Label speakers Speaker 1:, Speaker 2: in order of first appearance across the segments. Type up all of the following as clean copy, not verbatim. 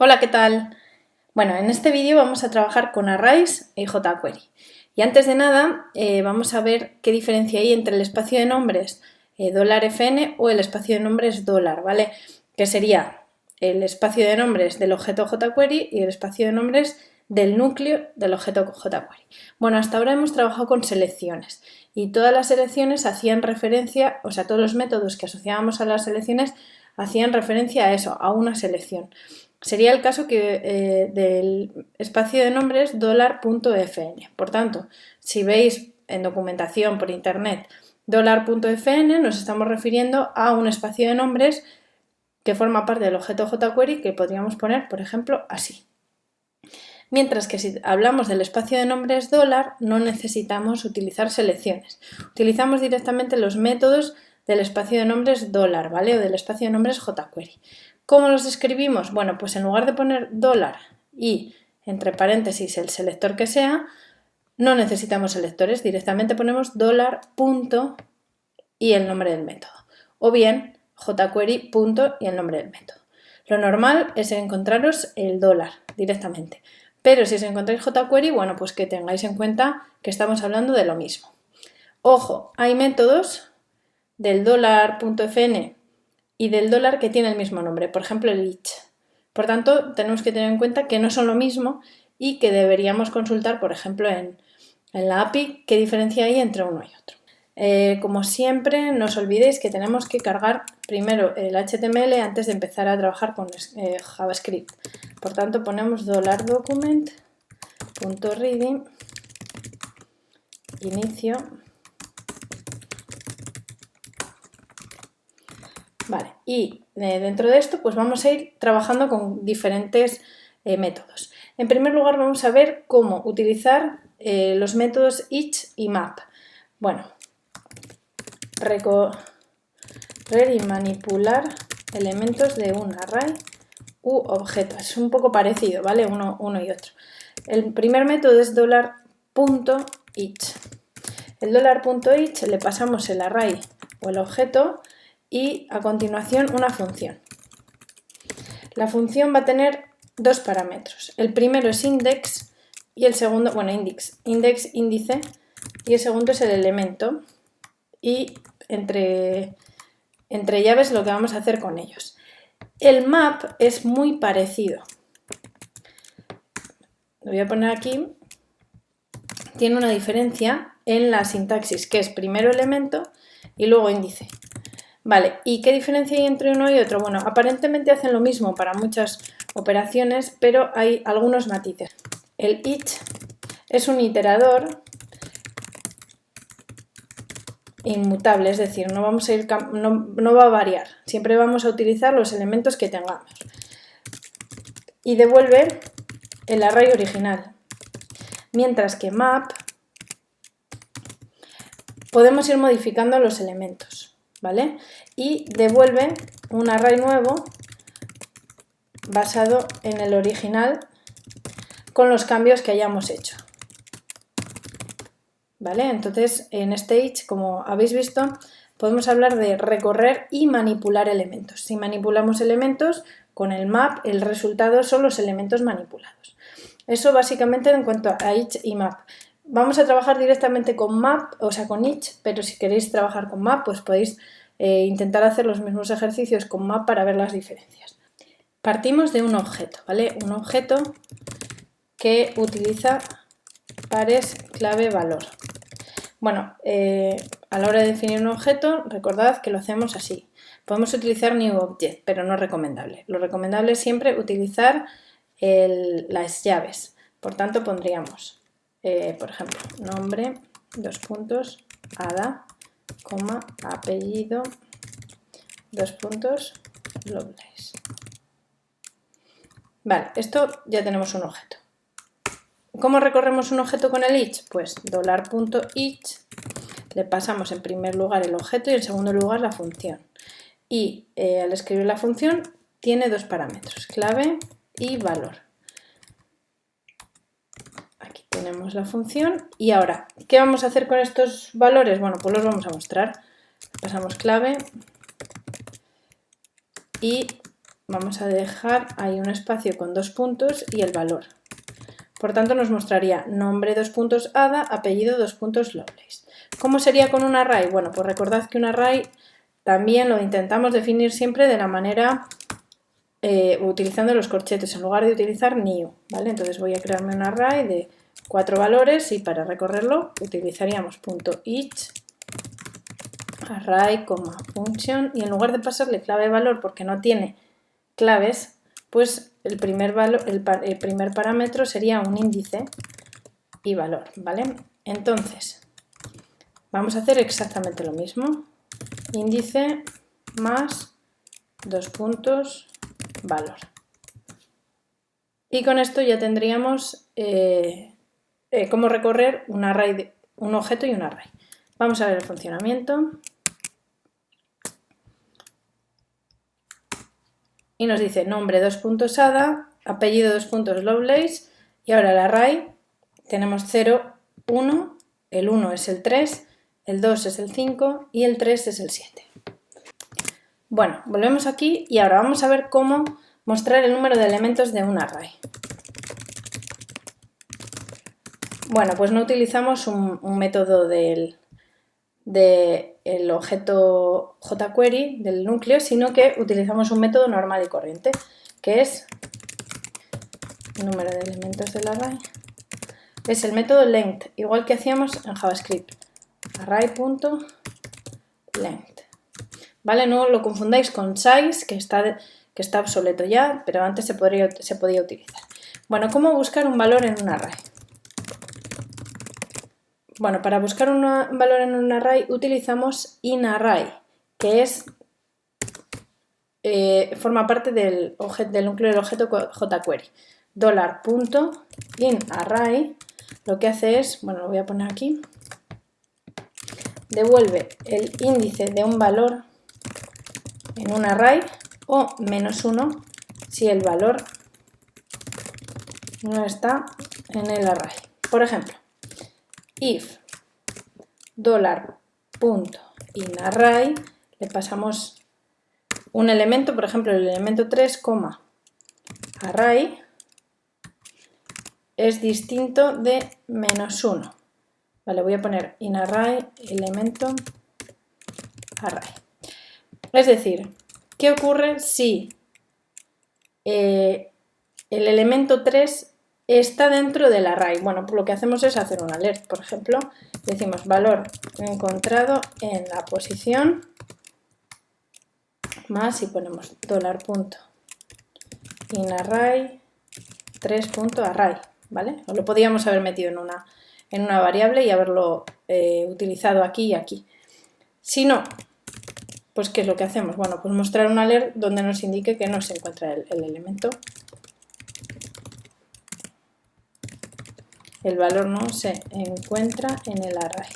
Speaker 1: Hola, ¿qué tal? Bueno, en este vídeo vamos a trabajar con arrays y jQuery. Y antes de nada, vamos a ver qué diferencia hay entre el espacio de nombres $fn o el espacio de nombres $, ¿vale? Que sería el espacio de nombres del objeto jQuery y el espacio de nombres del núcleo del objeto jQuery. Bueno, hasta ahora hemos trabajado con selecciones y todas las selecciones hacían referencia, o sea, todos los métodos que asociábamos a las selecciones hacían referencia a eso, a una selección. Sería el caso del espacio de nombres $.fn. Por tanto, si veis en documentación por internet $.fn, nos estamos refiriendo a un espacio de nombres que forma parte del objeto jQuery que podríamos poner, por ejemplo, así. Mientras que si hablamos del espacio de nombres $, no necesitamos utilizar selecciones. Utilizamos directamente los métodos del espacio de nombres $, ¿vale? O del espacio de nombres jQuery. ¿Cómo los escribimos? Bueno, pues en lugar de poner $, y entre paréntesis el selector que sea, no necesitamos selectores, directamente ponemos $. Y el nombre del método. O bien jQuery. Y el nombre del método. Lo normal es encontraros el $, directamente. Pero si os encontráis jQuery, bueno, pues que tengáis en cuenta que estamos hablando de lo mismo. Ojo, hay métodos del $.fn y del $, que tiene el mismo nombre, por ejemplo el each. Por tanto, tenemos que tener en cuenta que no son lo mismo y que deberíamos consultar, por ejemplo, en la API qué diferencia hay entre uno y otro. Como siempre, no os olvidéis que tenemos que cargar primero el HTML antes de empezar a trabajar con JavaScript. Por tanto, ponemos $document.reading inicio. Vale, y dentro de esto pues vamos a ir trabajando con diferentes métodos. En primer lugar vamos a ver cómo utilizar los métodos each y map. Bueno, recorrer y manipular elementos de un array u objeto. Es un poco parecido, ¿vale? Uno y otro. El primer método es $.each. El $.each le pasamos el array o el objeto y a continuación una función. La función va a tener dos parámetros. El primero es index y el segundo, bueno, índice, y el segundo es el elemento. Y entre llaves lo que vamos a hacer con ellos. El map es muy parecido. Lo voy a poner aquí. Tiene una diferencia en la sintaxis, que es primero elemento y luego índice. Vale, ¿y qué diferencia hay entre uno y otro? Bueno, aparentemente hacen lo mismo para muchas operaciones, pero hay algunos matices. El each es un iterador inmutable, es decir, no va a variar, siempre vamos a utilizar los elementos que tengamos. Y devuelve el array original. Mientras que map podemos ir modificando los elementos, ¿vale? Y devuelve un array nuevo basado en el original con los cambios que hayamos hecho. ¿Vale? Entonces, en este each, como habéis visto, podemos hablar de recorrer y manipular elementos. Si manipulamos elementos, con el map el resultado son los elementos manipulados. Eso básicamente en cuanto a each y map. Vamos a trabajar directamente con map, o sea, con each, pero si queréis trabajar con map, pues podéis intentar hacer los mismos ejercicios con map para ver las diferencias. Partimos de un objeto, ¿vale? Un objeto que utiliza pares clave-valor. Bueno, a la hora de definir un objeto, recordad que lo hacemos así. Podemos utilizar newObject, pero no es recomendable. Lo recomendable es siempre utilizar las llaves. Por tanto, pondríamos, por ejemplo, nombre, Ada, apellido, Lovelace. Vale, esto ya tenemos un objeto. ¿Cómo recorremos un objeto con el each? Pues $.each le pasamos en primer lugar el objeto y en segundo lugar la función. Y al escribir la función tiene dos parámetros, clave y valor. Aquí tenemos la función y ahora, ¿qué vamos a hacer con estos valores? Bueno, pues los vamos a mostrar. Pasamos clave y vamos a dejar ahí un espacio con 2 puntos y el valor. Por tanto, nos mostraría nombre 2 puntos Ada, apellido 2 puntos Lovelace. ¿Cómo sería con un array? Bueno, pues recordad que un array también lo intentamos definir siempre de la manera utilizando los corchetes en lugar de utilizar new, ¿vale? Entonces voy a crearme un array de 4 valores y para recorrerlo utilizaríamos .each array, function, y en lugar de pasarle clave valor porque no tiene claves, pues el primer parámetro sería un índice y valor, ¿vale? Entonces, vamos a hacer exactamente lo mismo. Índice más 2 puntos valor. Y con esto ya tendríamos cómo recorrer un array, un objeto y un array. Vamos a ver el funcionamiento. Y nos dice nombre 2 puntos Ada, apellido 2 puntos Lovelace, y ahora el array tenemos 0, 1, el 1 es el 3, el 2 es el 5 y el 3 es el 7. Bueno, volvemos aquí y ahora vamos a ver cómo mostrar el número de elementos de un array. Bueno, pues no utilizamos un método del objeto jQuery, del núcleo, sino que utilizamos un método normal y corriente, que es número de elementos del array. Es el método length, igual que hacíamos en JavaScript. Array.length. ¿Vale? No lo confundáis con size, que está obsoleto ya, pero antes se podía utilizar. Bueno, ¿cómo buscar un valor en un array? Bueno, para buscar un valor en un array utilizamos inArray, que forma parte del núcleo del objeto jQuery. $.inArray lo que hace es, bueno, lo voy a poner aquí, devuelve el índice de un valor en un array o -1 si el valor no está en el array. Por ejemplo, if $.inArray le pasamos un elemento, por ejemplo el elemento 3, array es distinto de -1. Vale, voy a poner inArray elemento array. Es decir, ¿qué ocurre si el elemento 3 está dentro del array? Bueno, pues lo que hacemos es hacer un alert. Por ejemplo, decimos valor encontrado en la posición más y ponemos $.inArray 3.array, ¿vale? O lo podíamos haber metido en una variable y haberlo utilizado aquí y aquí. Si no, pues ¿qué es lo que hacemos? Bueno, pues mostrar un alert donde nos indique que no se encuentra el elemento. El valor no se encuentra en el array.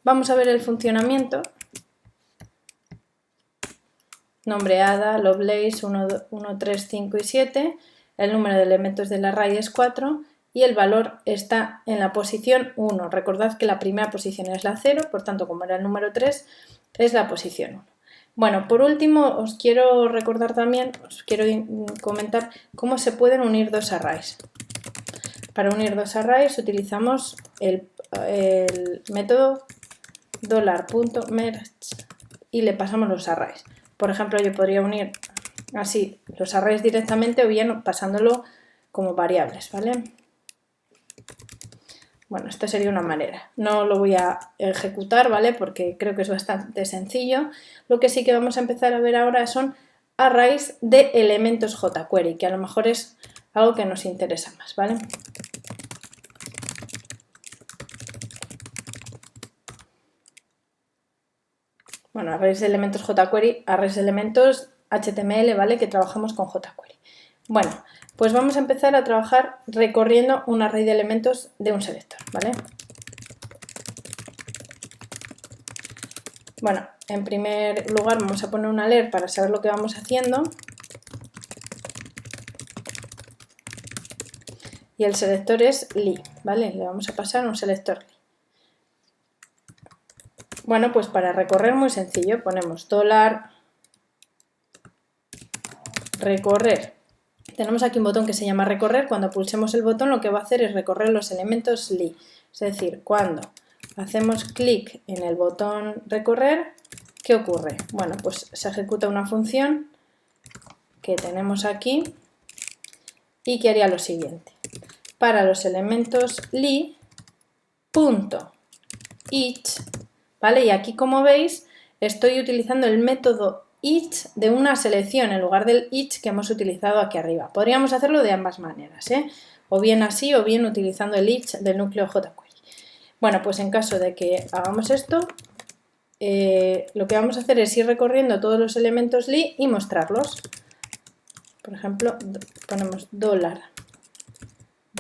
Speaker 1: Vamos a ver el funcionamiento. Nombre Ada, Lovelace 1, 3, 5 y 7. El número de elementos del array es 4 y el valor está en la posición 1. Recordad que la primera posición es la 0, por tanto, como era el número 3, es la posición 1. Bueno, por último, os quiero recordar también, os quiero comentar cómo se pueden unir dos arrays. Para unir dos arrays utilizamos el método $.merge y le pasamos los arrays. Por ejemplo, yo podría unir así los arrays directamente o bien pasándolo como variables, ¿vale? Bueno, esta sería una manera. No lo voy a ejecutar, ¿vale? Porque creo que es bastante sencillo. Lo que sí que vamos a empezar a ver ahora son arrays de elementos jQuery, que a lo mejor es algo que nos interesa más, ¿vale? Bueno, arrays de elementos jQuery, arrays de elementos HTML, ¿vale? Que trabajamos con jQuery. Bueno, pues vamos a empezar a trabajar recorriendo un array de elementos de un selector, ¿vale? Bueno, en primer lugar vamos a poner un alert para saber lo que vamos haciendo. Y el selector es li, ¿vale? Le vamos a pasar un selector li. Bueno, pues para recorrer muy sencillo, ponemos recorrer. Tenemos aquí un botón que se llama recorrer. Cuando pulsemos el botón lo que va a hacer es recorrer los elementos li. Es decir, cuando hacemos clic en el botón recorrer, ¿qué ocurre? Bueno, pues se ejecuta una función que tenemos aquí y que haría lo siguiente. Para los elementos li, punto each, ¿vale? Y aquí, como veis, estoy utilizando el método each de una selección en lugar del each que hemos utilizado aquí arriba. Podríamos hacerlo de ambas maneras, ¿eh? O bien así o bien utilizando el each del núcleo jQuery. Bueno, pues en caso de que hagamos esto, lo que vamos a hacer es ir recorriendo todos los elementos li y mostrarlos. Por ejemplo, ponemos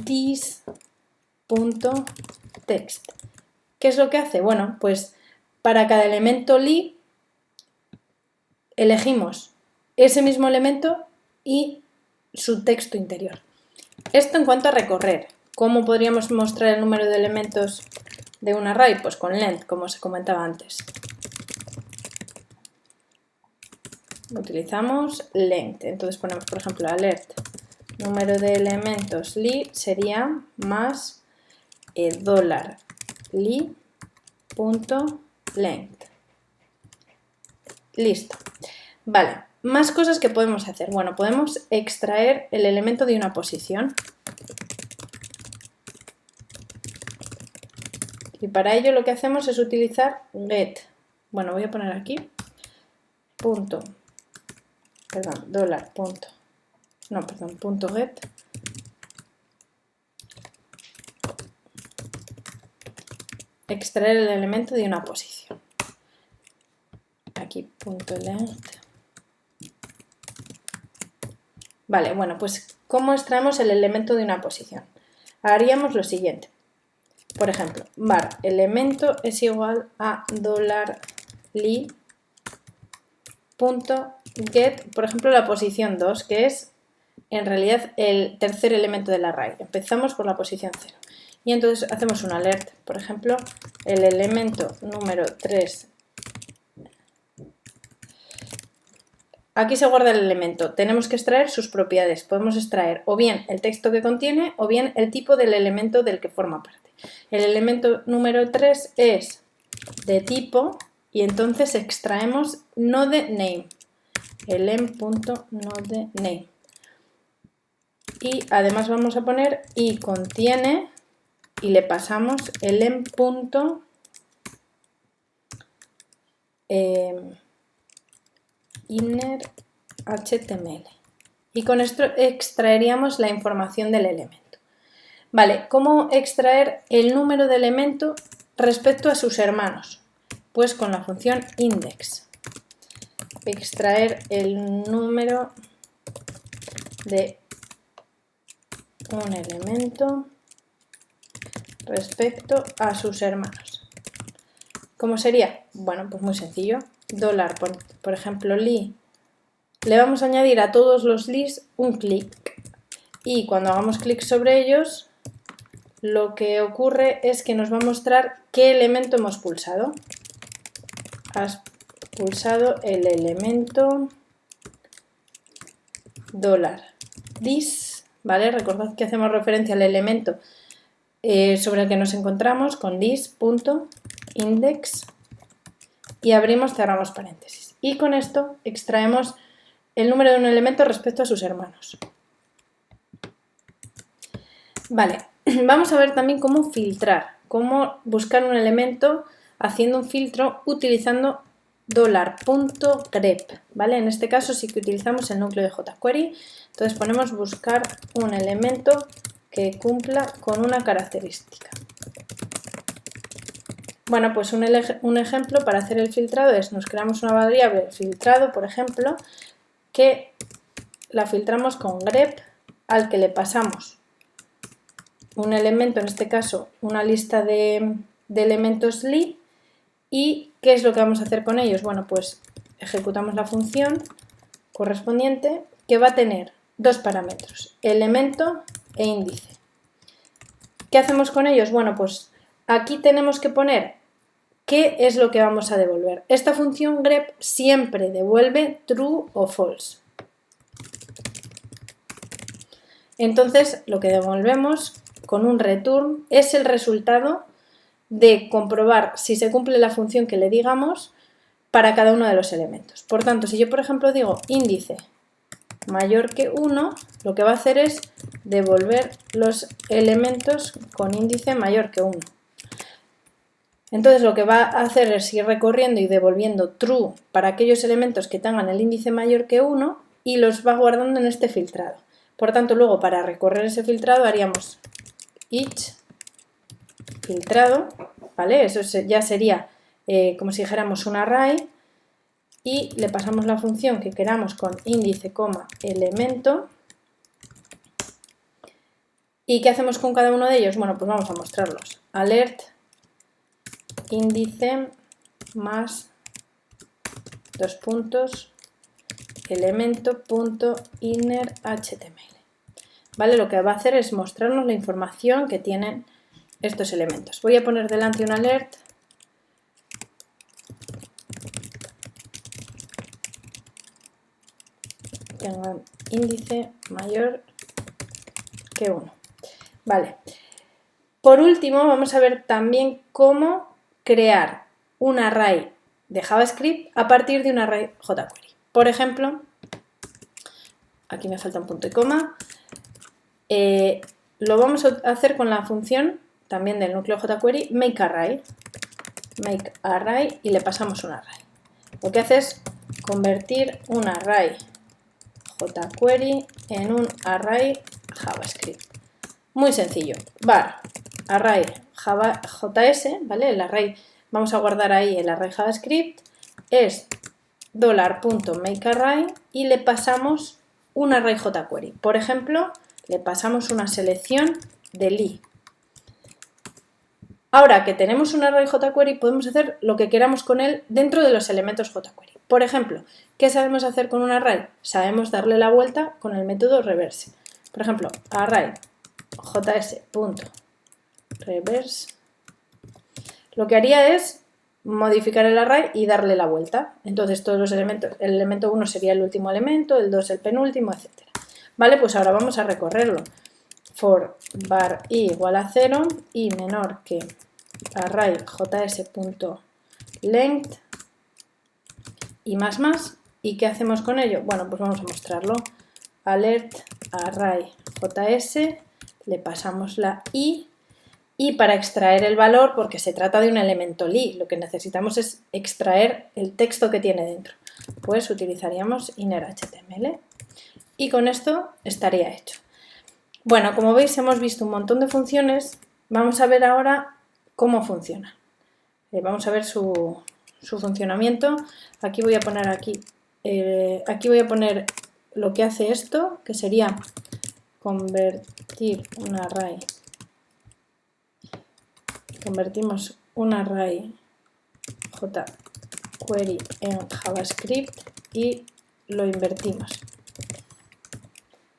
Speaker 1: $this.text. ¿Qué es lo que hace? Bueno, pues para cada elemento li elegimos ese mismo elemento y su texto interior. Esto en cuanto a recorrer. ¿Cómo podríamos mostrar el número de elementos de un array? Pues con length, como os comentaba antes. Utilizamos length. Entonces ponemos, por ejemplo, alert. Número de elementos li sería más $li.length. Listo. Vale, más cosas que podemos hacer. Bueno, podemos extraer el elemento de una posición. Y para ello lo que hacemos es utilizar get. Bueno, voy a poner aquí punto get. Extraer el elemento de una posición. Aquí punto length. Vale, bueno, pues ¿cómo extraemos el elemento de una posición? Haríamos lo siguiente. Por ejemplo, var elemento es igual a $li.get, por ejemplo, la posición 2, que es en realidad el tercer elemento del array. Empezamos por la posición 0. Y entonces hacemos un alert. Por ejemplo, el elemento número 3. Aquí se guarda el elemento. Tenemos que extraer sus propiedades. Podemos extraer o bien el texto que contiene o bien el tipo del elemento del que forma parte. El elemento número 3 es de tipo y entonces extraemos nodename. El em.nodename. Y además vamos a poner y contiene y le pasamos el em.innerHTML. Y con esto extraeríamos la información del elemento. Vale, ¿cómo extraer el número de elemento respecto a sus hermanos? Pues con la función index. Extraer el número de un elemento respecto a sus hermanos. ¿Cómo sería? Bueno, pues muy sencillo. Por ejemplo, li. Le vamos a añadir a todos los lis un clic. Y cuando hagamos clic sobre ellos, lo que ocurre es que nos va a mostrar qué elemento hemos pulsado. Has pulsado el elemento $this, ¿vale? Recordad que hacemos referencia al elemento sobre el que nos encontramos con this.index y abrimos, cerramos paréntesis. Y con esto extraemos el número de un elemento respecto a sus hermanos. Vale, vamos a ver también cómo filtrar, cómo buscar un elemento haciendo un filtro utilizando $.grep, ¿vale? En este caso sí que utilizamos el núcleo de jQuery, entonces ponemos buscar un elemento que cumpla con una característica. Bueno, pues un ejemplo para hacer el filtrado es, nos creamos una variable filtrado, por ejemplo, que la filtramos con grep, al que le pasamos un elemento, en este caso una lista de elementos li, y ¿qué es lo que vamos a hacer con ellos? Bueno, pues ejecutamos la función correspondiente que va a tener dos parámetros, elemento e índice. ¿Qué hacemos con ellos? Bueno, pues aquí tenemos que poner qué es lo que vamos a devolver. Esta función grep siempre devuelve true o false. Entonces lo que devolvemos con un return es el resultado de comprobar si se cumple la función que le digamos para cada uno de los elementos. Por tanto, si yo por ejemplo digo índice mayor que 1, lo que va a hacer es devolver los elementos con índice mayor que 1. Entonces lo que va a hacer es ir recorriendo y devolviendo true para aquellos elementos que tengan el índice mayor que 1 y los va guardando en este filtrado. Por tanto, luego para recorrer ese filtrado haríamos each filtrado, ¿vale? Eso ya sería como si dijéramos un array y le pasamos la función que queramos con índice, elemento. ¿Y qué hacemos con cada uno de ellos? Bueno, pues vamos a mostrarlos. Alert índice más elemento.inner HTML. ¿Vale? Lo que va a hacer es mostrarnos la información que tienen estos elementos. Voy a poner delante un alert tengan índice mayor que 1. Vale. Por último, vamos a ver también cómo crear un array de JavaScript a partir de un array jQuery. Por ejemplo, aquí me falta un punto y coma. Lo vamos a hacer con la función también del núcleo jQuery makeArray. Y le pasamos un array. Lo que hace es convertir un array jQuery en un array JavaScript. Muy sencillo. Var array JS, ¿vale? El array, vamos a guardar ahí el array JavaScript, es $.makeArray y le pasamos un array jQuery. Por ejemplo, le pasamos una selección de Lee. Ahora que tenemos un array jQuery, podemos hacer lo que queramos con él dentro de los elementos jQuery. Por ejemplo, ¿qué sabemos hacer con un array? Sabemos darle la vuelta con el método reverse. Por ejemplo, array js.reverse. Lo que haría es modificar el array y darle la vuelta. Entonces todos los elementos, el elemento 1 sería el último elemento, el 2 el penúltimo, etc. Vale, pues ahora vamos a recorrerlo. For var i igual a 0 y menor que array js.length y más. ¿Y qué hacemos con ello? Bueno, pues vamos a mostrarlo. Alert array js, le pasamos la i y para extraer el valor, porque se trata de un elemento Lee, lo que necesitamos es extraer el texto que tiene dentro. Pues utilizaríamos inner HTML y con esto estaría hecho. Bueno, como veis hemos visto un montón de funciones, vamos a ver ahora cómo funciona. Vamos a ver su funcionamiento. Aquí voy a poner voy a poner lo que hace esto, que sería convertir un array. Convertimos un array jQuery en JavaScript y lo invertimos.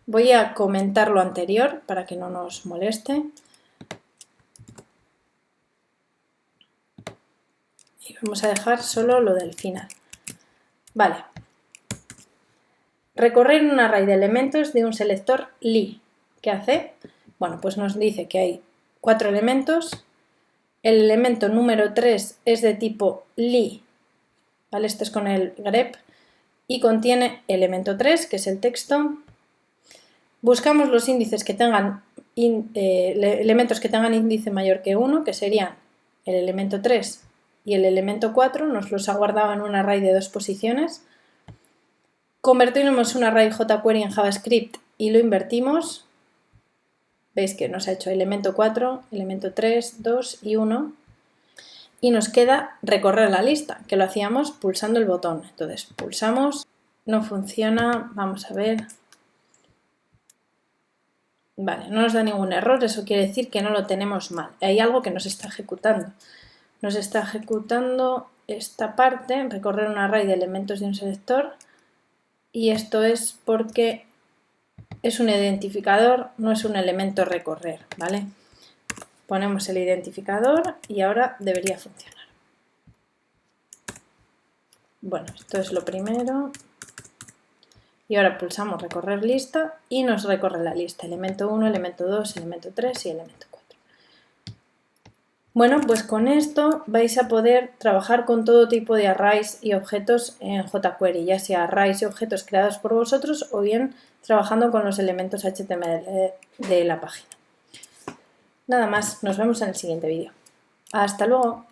Speaker 1: Voy a comentar lo anterior para que no nos moleste. Y vamos a dejar solo lo del final. Vale. Recorrer un array de elementos de un selector Lee. ¿Qué hace? Bueno, pues nos dice que hay 4 elementos. El elemento número 3 es de tipo Lee. ¿Vale? Este es con el grep. Y contiene elemento 3, que es el texto. Buscamos los índices que tengan elementos que tengan índice mayor que 1, que serían el elemento 3 y el elemento 4, nos los ha guardado en un array de 2 posiciones. Convertimos un array jQuery en JavaScript y lo invertimos. Veis que nos ha hecho elemento 4, elemento 3, 2 y 1. Y nos queda recorrer la lista, que lo hacíamos pulsando el botón. Entonces pulsamos, no funciona, vamos a ver. Vale, no nos da ningún error, eso quiere decir que no lo tenemos mal. Hay algo que nos está ejecutando. Nos está ejecutando esta parte, recorrer un array de elementos de un selector, y esto es porque es un identificador, no es un elemento recorrer, ¿vale? Ponemos el identificador y ahora debería funcionar. Bueno, esto es lo primero. Y ahora pulsamos recorrer lista y nos recorre la lista, elemento 1, elemento 2, elemento 3 y elemento 4. Bueno, pues con esto vais a poder trabajar con todo tipo de arrays y objetos en jQuery, ya sea arrays y objetos creados por vosotros o bien trabajando con los elementos HTML de la página. Nada más, nos vemos en el siguiente vídeo. ¡Hasta luego!